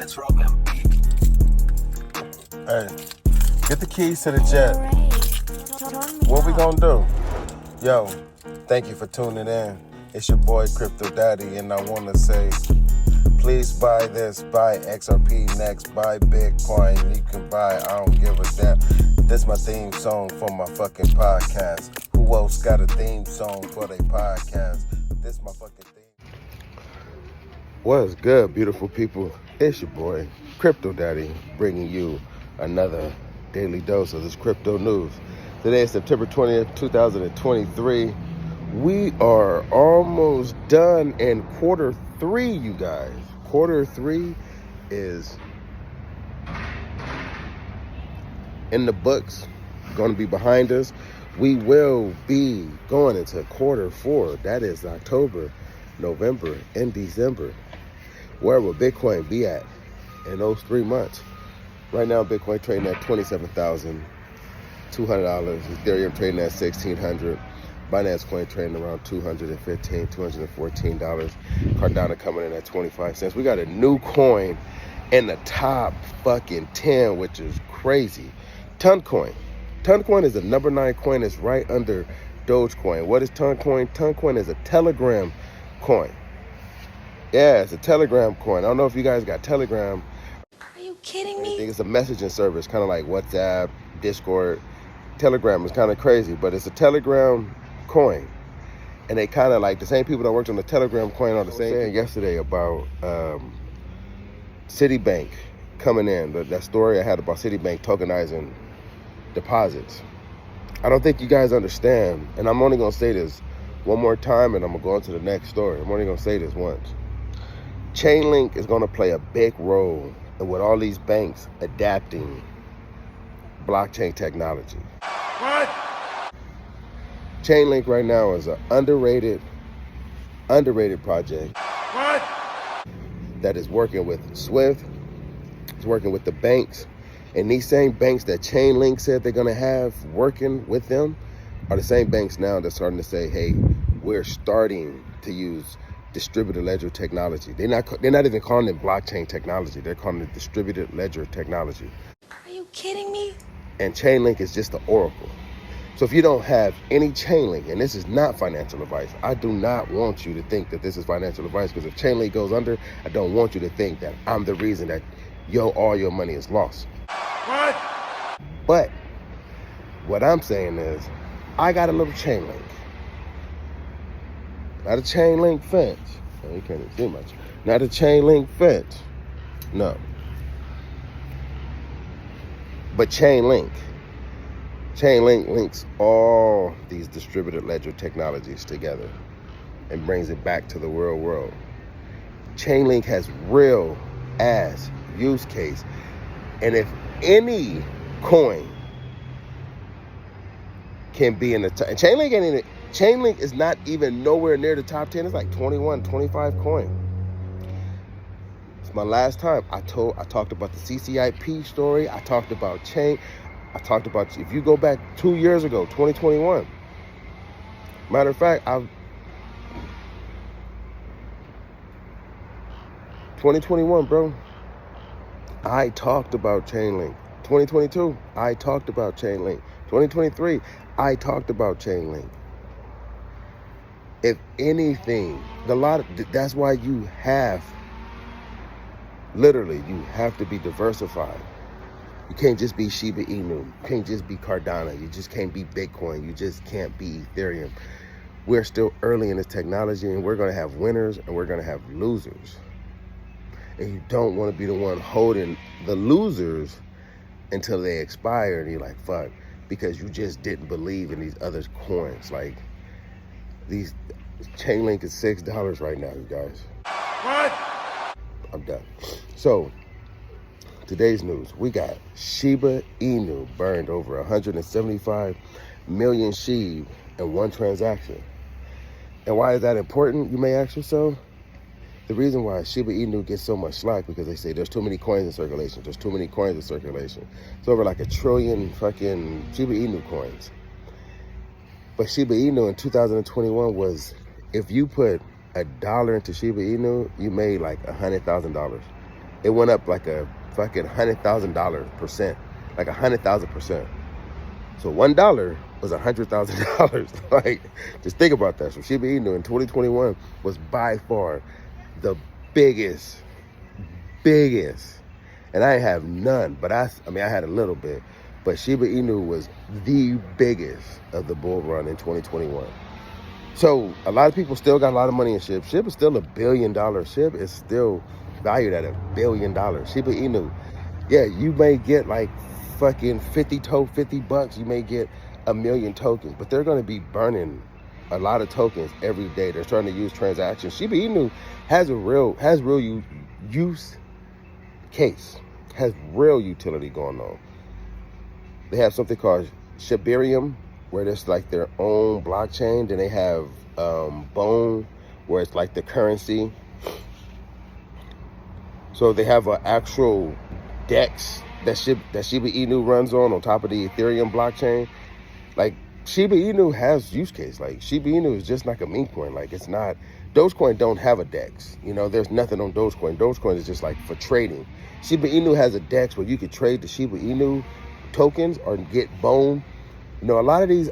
Hey, get the keys to the jet. What we gonna do? Yo, thank you for tuning in. It's your boy Crypto Daddy, and I wanna say, please buy this, buy XRP next, buy Bitcoin. You can buy, I don't give a damn. This my theme song for my fucking podcast. Who else got a theme song for their podcast? This my fucking theme. What's good, beautiful people? It's your boy Crypto Daddy, bringing you another daily dose of this crypto news. Today is September 20th, 2023. We are almost done in quarter three, you guys. Quarter three is in the books, going to be behind us. We will be going into quarter four. That is October, November, and December. Where will Bitcoin be at in those 3 months? Right now, Bitcoin trading at $27,200. Ethereum trading at $1,600. Binance Coin trading around $215, $214. Cardano coming in at 25 cents. We got a new coin in the top fucking 10, which is crazy. Toncoin. Toncoin is the number 9 coin. It's right under Dogecoin. What is Toncoin? Toncoin is a Telegram coin. Yeah, it's a Telegram coin. I don't know if you guys got Telegram. Are you kidding me? I think it's a messaging service, kind of like WhatsApp, Discord. Telegram is kind of crazy, but it's a Telegram coin. And they kind of like the same people that worked on the Telegram coin are the same thing yesterday about Citibank coming in. That story I had about Citibank tokenizing deposits. I don't think you guys understand, and I'm only going to say this one more time, and I'm going to go on to the next story. I'm only going to say this once. Chainlink is going to play a big role in with all these banks adapting blockchain technology. What? Chainlink right now is an underrated project. What? That is working with Swift. It's working with the banks. And these same banks that Chainlink said they're going to have working with them are the same banks now that's starting to say, hey, we're starting to use distributed ledger technology. They're not even calling it blockchain technology. They're calling it distributed ledger technology. Are you kidding me? And Chainlink is just the oracle. So if you don't have any Chainlink, and this is not financial advice, I do not want you to think that this is financial advice, because if Chainlink goes under, I don't want you to think that I'm the reason that all your money is lost. What? But what I'm saying is, I got a little Chainlink. Not a Chainlink fence. Oh, you can't even see much. Not a Chainlink fence. No. But Chainlink. Chainlink links all these distributed ledger technologies together and brings it back to the real world. Chainlink has real ass use case. And if any coin can be in the top, and Chainlink ain't in it. Chainlink is not even nowhere near the top 10. It's like 21, 25 coin. It's my last time. I talked about the CCIP story. I talked about I talked about, if you go back 2 years ago, 2021. Matter of fact, 2021, bro. I talked about Chainlink. 2022, I talked about Chainlink. 2023, I talked about Chainlink. If anything, that's why you have to be diversified. You can't just be Shiba Inu. You can't just be Cardano. You just can't be Bitcoin. You just can't be Ethereum. We're still early in this technology, and we're going to have winners and we're going to have losers. And you don't want to be the one holding the losers until they expire, and you're like, fuck, because you just didn't believe in these other coins. Like, these Chainlink is $6 right now, you guys. What? I'm done. So, today's news, we got Shiba Inu burned over 175 million SHIB in one transaction. And why is that important, you may ask yourself? The reason why Shiba Inu gets so much slack, because they say there's too many coins in circulation. There's too many coins in circulation. It's over like 1 trillion fucking Shiba Inu coins. But Shiba Inu in 2021 was, if you put $1 into Shiba Inu, you made like $100,000. it went up like a fucking $100,000%, like 100,000%. So $1 was $100,000. Like, just think about that. So Shiba Inu in 2021 was by far the biggest, and I have none, but I mean, I had a little bit, but Shiba Inu was the biggest of the bull run in 2021. So a lot of people still got a lot of money in SHIB. SHIB is still $1 billion. SHIB is still valued at $1 billion. Shiba Inu, yeah, you may get like fucking $50. You may get 1 million tokens, but they're going to be burning a lot of tokens every day. They're starting to use transactions. Shiba Inu has real use case, has real utility going on. They have something called Shibarium, where it's like their own blockchain. Then they have Bone, where it's like the currency. So they have an actual DEX that Shiba Inu runs on top of the Ethereum blockchain. Like, Shiba Inu has use case. Like, Shiba Inu is just like a meme coin. Like, it's not, Dogecoin don't have a DEX. You know, there's nothing on Dogecoin. Dogecoin is just like for trading. Shiba Inu has a DEX where you could trade the Shiba Inu tokens or get Bone. You know, a lot of these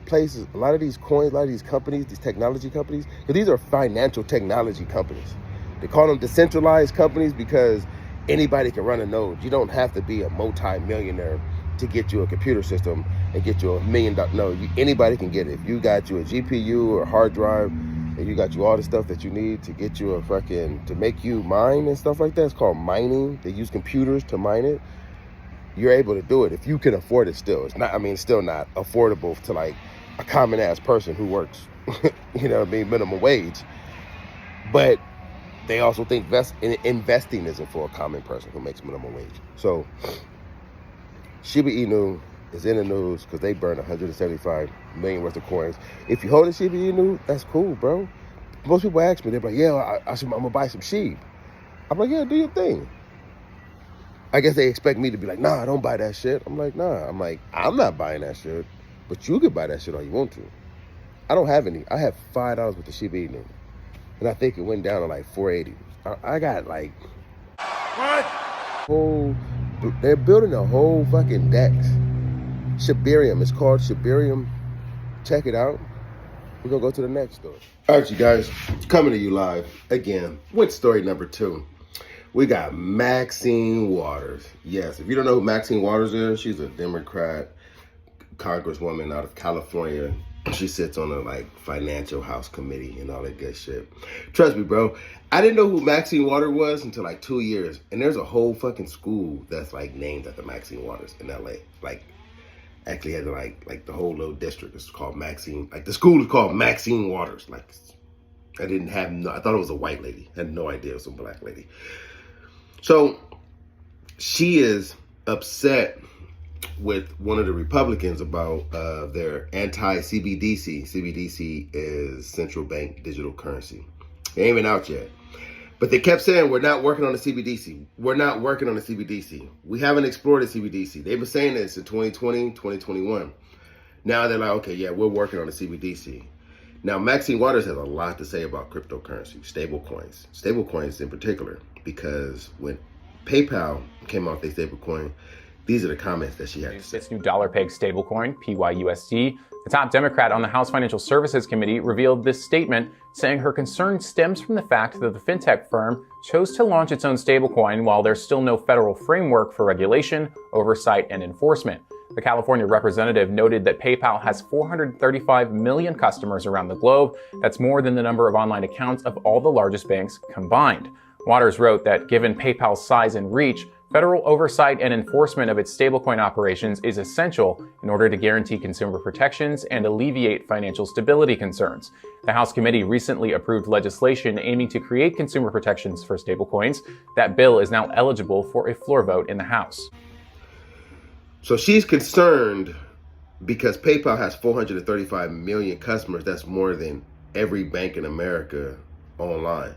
places, a lot of these coins, a lot of these companies, these technology companies, because these are financial technology companies. They call them decentralized companies because anybody can run a node. You don't have to be a multi-millionaire to get you a computer system and get you $1 million. No, anybody can get it. If you got you a GPU or a hard drive and you got you all the stuff that you need to get you to make you mine and stuff like that, it's called mining. They use computers to mine it. You're able to do it if you can afford it still. It's not, I mean, still not affordable to like a common ass person who works, you know what I mean, minimum wage. But they also think investing isn't for a common person who makes minimum wage. So Shiba Inu is in the news because they burned 175 million worth of coins. If you hold a Shiba Inu, that's cool, bro. Most people ask me, they're like, yeah, I'm gonna buy some sheep. I'm like, yeah, do your thing. I guess they expect me to be like, nah, don't buy that shit. I'm like, nah. I'm like, I'm not buying that shit, but you can buy that shit all you want to. I don't have any. I have $5 with the Shiba Inu, and I think it went down to like 480. I got like What? they're building a whole fucking DEX. Shibarium. It's called Shibarium. Check it out. We're gonna go to the next story. All right, you guys, coming to you live again with story number 2. We got Maxine Waters. Yes, if you don't know who Maxine Waters is, she's a Democrat congresswoman out of California. She sits on a like financial house committee and all that good shit. Trust me, bro. I didn't know who Maxine Waters was until like 2 years. And there's a whole fucking school that's like named after Maxine Waters in LA. Like, actually had like the whole little district is called Maxine. Like, the school is called Maxine Waters. Like, I thought it was a white lady. I had no idea it was a black lady. So she is upset with one of the Republicans about their anti-CBDC. CBDC is central bank digital currency. They ain't even out yet. But they kept saying, we're not working on the CBDC. We're not working on the CBDC. We haven't explored the CBDC. They've been saying this in 2020, 2021. Now they're like, okay, yeah, we're working on the CBDC. Now, Maxine Waters has a lot to say about cryptocurrency, stablecoins in particular, because when PayPal came out with their stablecoin, these are the comments that she had to say. Its new dollar-pegged stablecoin, PYUSD. The top Democrat on the House Financial Services Committee revealed this statement, saying her concern stems from the fact that the fintech firm chose to launch its own stablecoin while there's still no federal framework for regulation, oversight, and enforcement. The California representative noted that PayPal has 435 million customers around the globe. That's more than the number of online accounts of all the largest banks combined. Waters wrote that given PayPal's size and reach, federal oversight and enforcement of its stablecoin operations is essential in order to guarantee consumer protections and alleviate financial stability concerns. The House committee recently approved legislation aiming to create consumer protections for stablecoins. That bill is now eligible for a floor vote in the House. So she's concerned because PayPal has 435 million customers. That's more than every bank in America online.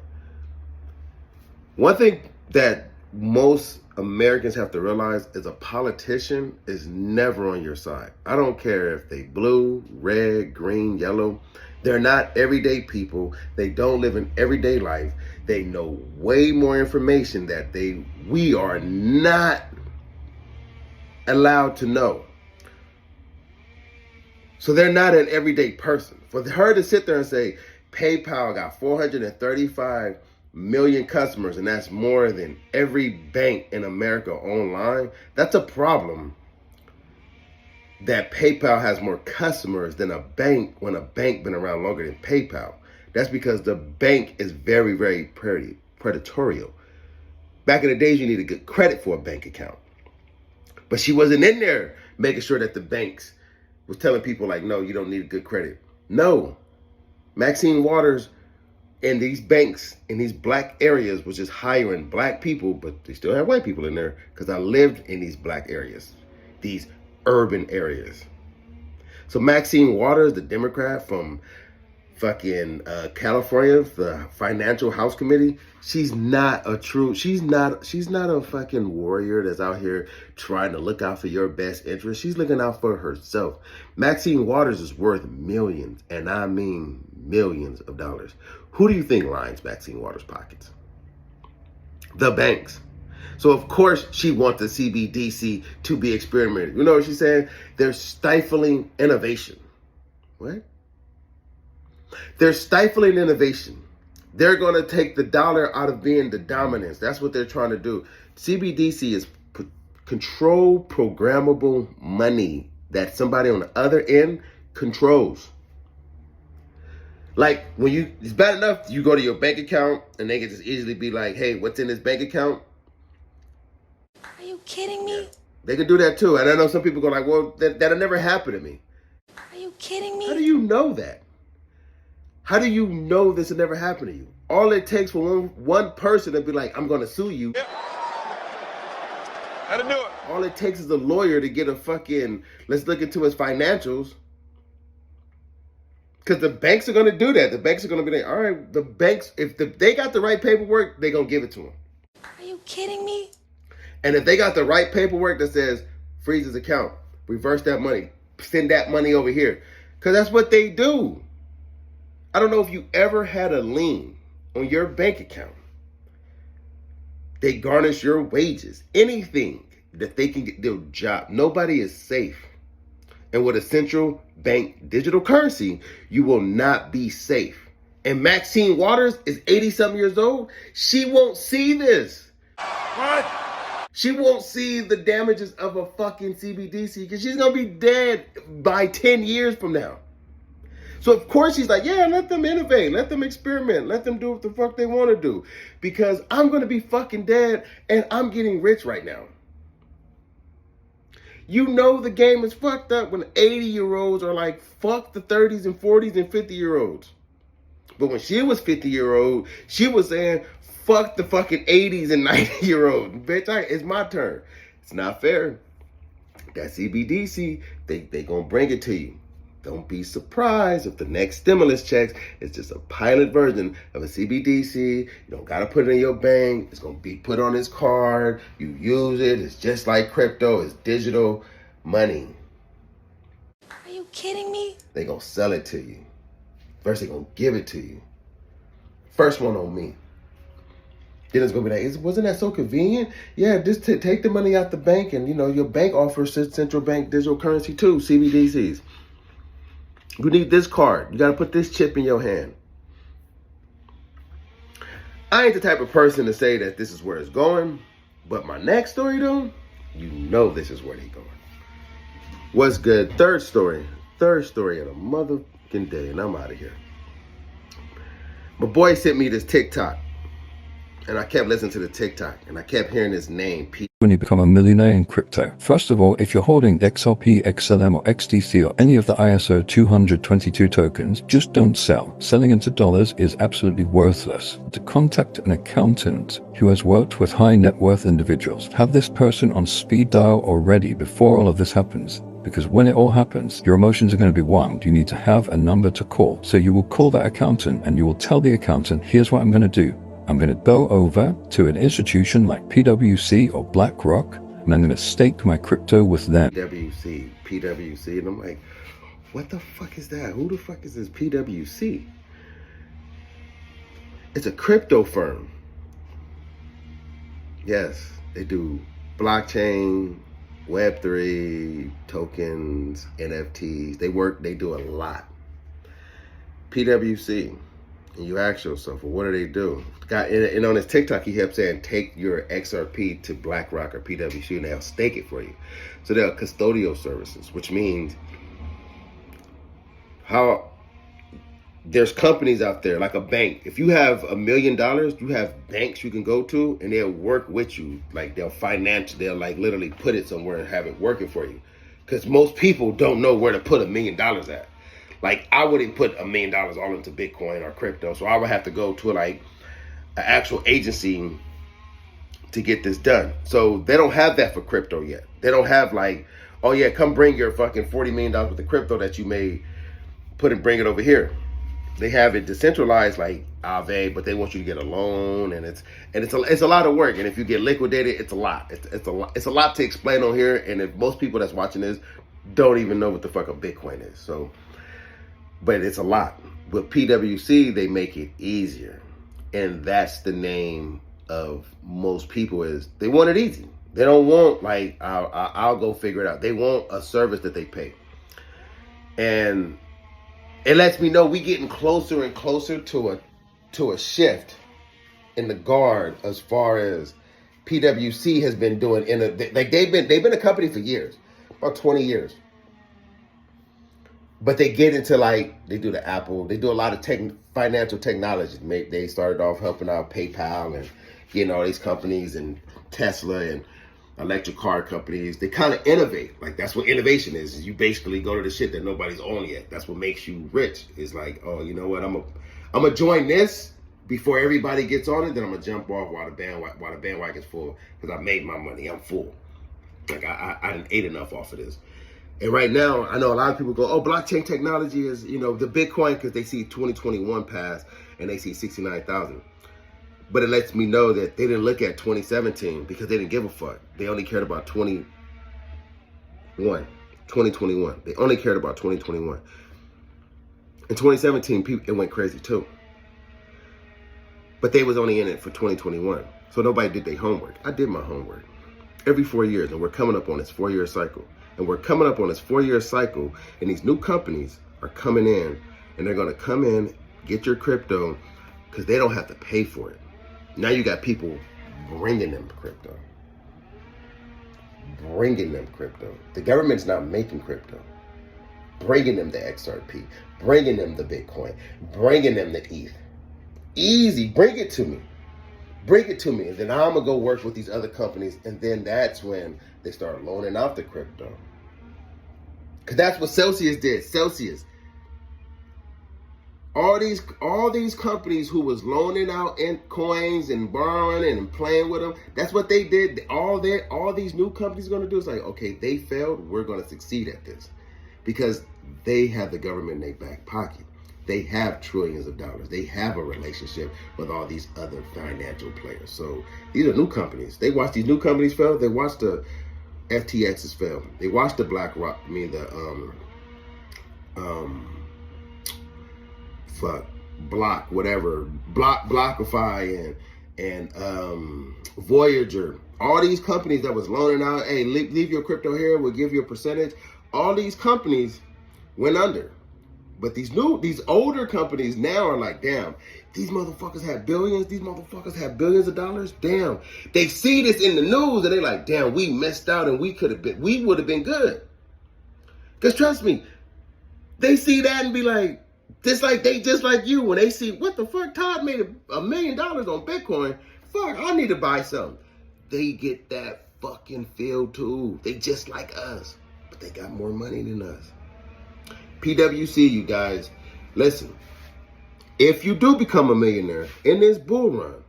One thing that most Americans have to realize is a politician is never on your side. I don't care if they blue, red, green, yellow. They're not everyday people. They don't live an everyday life. They know way more information that we are not allowed to know. So they're not an everyday person. For her to sit there and say, PayPal got 435 million customers, and that's more than every bank in America online, that's a problem. That PayPal has more customers than a bank when a bank been around longer than PayPal. That's because the bank is very, very predatory. Back in the days, you needed good credit for a bank account. But she wasn't in there making sure that the banks was telling people like, no, you don't need good credit. No. Maxine Waters and these banks in these black areas was just hiring black people, but they still have white people in there because I lived in these black areas, these urban areas. So Maxine Waters, the Democrat from fucking California, the Financial House Committee, she's not a fucking warrior that's out here trying to look out for your best interest. She's looking out for herself. Maxine Waters is worth millions, and I mean millions of dollars. Who do you think lines Maxine Waters' pockets? The banks. So of course she wants the CBDC to be experimented. You know what she's saying? They're stifling innovation. What? They're stifling innovation. They're going to take the dollar out of being the dominance. That's what they're trying to do. CBDC is control programmable money that somebody on the other end controls. Like when it's bad enough, you go to your bank account and they can just easily be like, hey, what's in this bank account? Are you kidding me? They could do that too. And I know some people go like, well, that'll never happen to me. Are you kidding me? How do you know that? How do you know this will never happen to you? All it takes for one person to be like, I'm going to sue you. Yep. How to do it? All it takes is a lawyer to get a fucking, let's look into his financials. Because the banks are going to do that. The banks are going to be like, all right, the banks, if they got the right paperwork, they're going to give it to him. Are you kidding me? And if they got the right paperwork that says, freeze his account, reverse that money, send that money over here. Because that's what they do. I don't know if you ever had a lien on your bank account. They garnish your wages, anything that they can get their job. Nobody is safe. And with a central bank digital currency, you will not be safe. And Maxine Waters is 80-something years old. She won't see this. What? She won't see the damages of a fucking CBDC because she's going to be dead by 10 years from now. So of course she's like, yeah, let them innovate, let them experiment, let them do what the fuck they want to do. Because I'm going to be fucking dead and I'm getting rich right now. You know the game is fucked up when 80-year-olds are like, fuck the 30s and 40s and 50-year-olds. But when she was 50-year-old, she was saying, fuck the fucking 80s and 90-year-olds. Bitch, it's my turn. It's not fair. That CBDC, they gonna bring it to you. Don't be surprised if the next stimulus checks is just a pilot version of a CBDC. You don't got to put it in your bank. It's going to be put on this card. You use it. It's just like crypto. It's digital money. Are you kidding me? They going to sell it to you. First, they going to give it to you. First one on me. Then it's going to be like, wasn't that so convenient? Yeah, just take the money out the bank and, your bank offers central bank digital currency too, CBDCs. You need this card. You got to put this chip in your hand. I ain't the type of person to say that this is where it's going. But my next story, though, you know this is where they going. What's good? Third story of the motherfucking day, and I'm out of here. My boy sent me this TikTok. And I kept listening to the TikTok, and I kept hearing his name, Pete. When you become a millionaire in crypto. First of all, if you're holding XRP, XLM, or XDC, or any of the ISO 222 tokens, just don't sell. Selling into dollars is absolutely worthless. To contact an accountant who has worked with high net worth individuals, have this person on speed dial already before all of this happens. Because when it all happens, your emotions are going to be wild. You need to have a number to call. So you will call that accountant and you will tell the accountant, here's what I'm going to do. I'm going to go over to an institution like PwC or BlackRock, and I'm going to stake my crypto with them. PwC, and I'm like, what the fuck is that? Who the fuck is this PwC? It's a crypto firm. Yes, they do blockchain, Web3, tokens, NFTs. They do a lot. PwC. And you ask yourself, well, what do they do? Guy, and on his TikTok, he kept saying, take your XRP to BlackRock or PwC and they'll stake it for you. So they're custodial services, which means how there's companies out there like a bank. If you have $1 million, you have banks you can go to and they'll work with you. Like they'll like literally put it somewhere and have it working for you. Because most people don't know where to put $1 million at. Like I wouldn't put $1 million all into Bitcoin or crypto. So I would have to go to like an actual agency to get this done. So they don't have that for crypto yet. They don't have like, oh yeah, come bring your fucking $40 million worth of crypto that you made, bring it over here. They have it decentralized like Aave, but they want you to get a loan, and it's a lot of work. And if you get liquidated, it's a lot. It's a lot to explain on here. And if most people that's watching this don't even know what the fuck a Bitcoin is, so, but it's a lot. With PwC, they make it easier, and that's the name of most people is they want it easy. They don't want like I'll go figure it out. They want a service that they pay, and it lets me know we getting closer and closer to a shift in the guard as far as PwC has been doing they've been a company for years, about 20 years. But they get into like they do the Apple, they do a lot of financial technology. They started off helping out PayPal and getting all these companies and Tesla and electric car companies. They kind of innovate. Like that's what innovation is you basically go to the shit that nobody's on yet. That's what makes you rich. It's like, oh, you know what, I'm gonna join this before everybody gets on it, then I'm gonna jump off while the bandwagon's full, because I made my money, I'm full. Like I didn't ate enough off of this. And right now, I know a lot of people go, oh, blockchain technology is, the Bitcoin, because they see 2021 pass and they see 69,000. But it lets me know that they didn't look at 2017 because they didn't give a fuck. They only cared about 2021. They only cared about 2021. In 2017, it went crazy too. But they was only in it for 2021. So nobody did their homework. I did my homework. Every 4 years, and we're coming up on this 4-year cycle. And we're coming up on this 4-year cycle, and these new companies are coming in, and they're gonna come in, get your crypto, because they don't have to pay for it. Now you got people bringing them crypto. The government's not making crypto. Bringing them the XRP, bringing them the Bitcoin, bringing them the ETH. Easy, bring it to me. And then I'm gonna go work with these other companies, and then that's when they start loaning out the crypto. Because that's what Celsius did. All these companies who was loaning out in coins and borrowing and playing with them, that's what they did. All these new companies are going to do is like, okay, they failed, we're going to succeed at this. Because they have the government in their back pocket. They have trillions of dollars. They have a relationship with all these other financial players. So these are new companies. They watch these new companies fail. They watch the FTXs fail. They watch the BlackRock, Blockify and Voyager. All these companies that was loaning out, hey, leave your crypto here, we'll give you a percentage. All these companies went under. But these older companies now are like, damn, these motherfuckers have billions. These motherfuckers have billions of dollars. Damn, they see this in the news and they're like, damn, we messed out and we would have been good. Because trust me, they see that and be like, just like you, when they see, what the fuck, Todd made $1 million on Bitcoin. Fuck, I need to buy something. They get that fucking feel too. They just like us, but they got more money than us. PwC, you guys, listen, if you do become a millionaire in this bull run,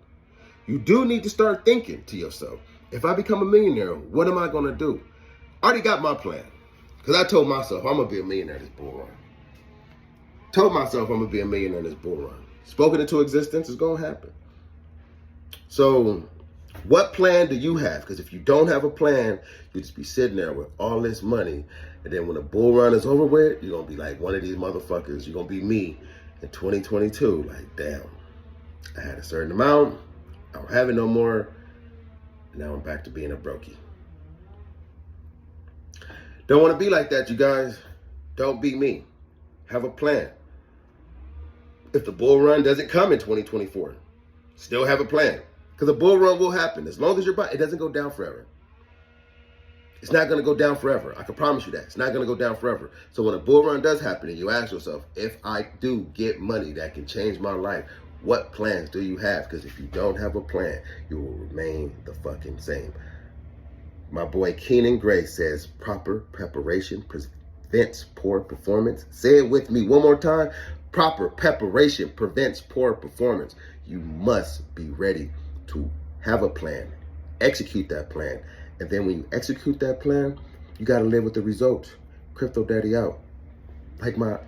you do need to start thinking to yourself, if I become a millionaire, what am I going to do? I already got my plan, because I told myself I'm going to be a millionaire in this bull run. Told myself I'm going to be a millionaire in this bull run. Spoken into existence, it's going to happen. So what plan do you have? Because if you don't have a plan, you just be sitting there with all this money. And then when the bull run is over with, you're going to be like one of these motherfuckers. You're going to be me in 2022. Like, damn, I had a certain amount. I don't have it no more. And now I'm back to being a brokey. Don't want to be like that, you guys. Don't be me. Have a plan. If the bull run doesn't come in 2024, still have a plan. Because a bull run will happen. As long as you're buying, it doesn't go down forever. It's not going to go down forever. I can promise you that. It's not going to go down forever. So when a bull run does happen and you ask yourself, if I do get money that can change my life, what plans do you have? Because if you don't have a plan, you will remain the fucking same. My boy Keenan Gray says proper preparation prevents poor performance. Say it with me one more time. Proper preparation prevents poor performance. You must be ready to have a plan, execute that plan. And then when you execute that plan, you got to live with the results. Crypto Daddy out.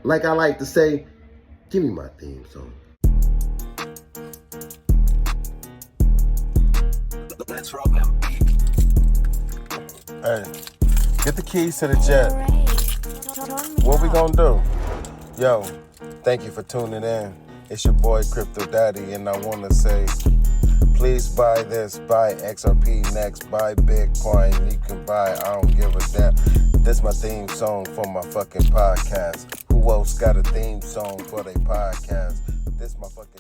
Like I like to say, give me my theme song. Let's roll them. Hey, get the keys to the jet. What we gonna do? Yo, thank you for tuning in. It's your boy Crypto Daddy, and I wanna say, please buy this, buy XRP next, buy Bitcoin. You can buy, I don't give a damn. This my theme song for my fucking podcast. Who else got a theme song for their podcast? This my fucking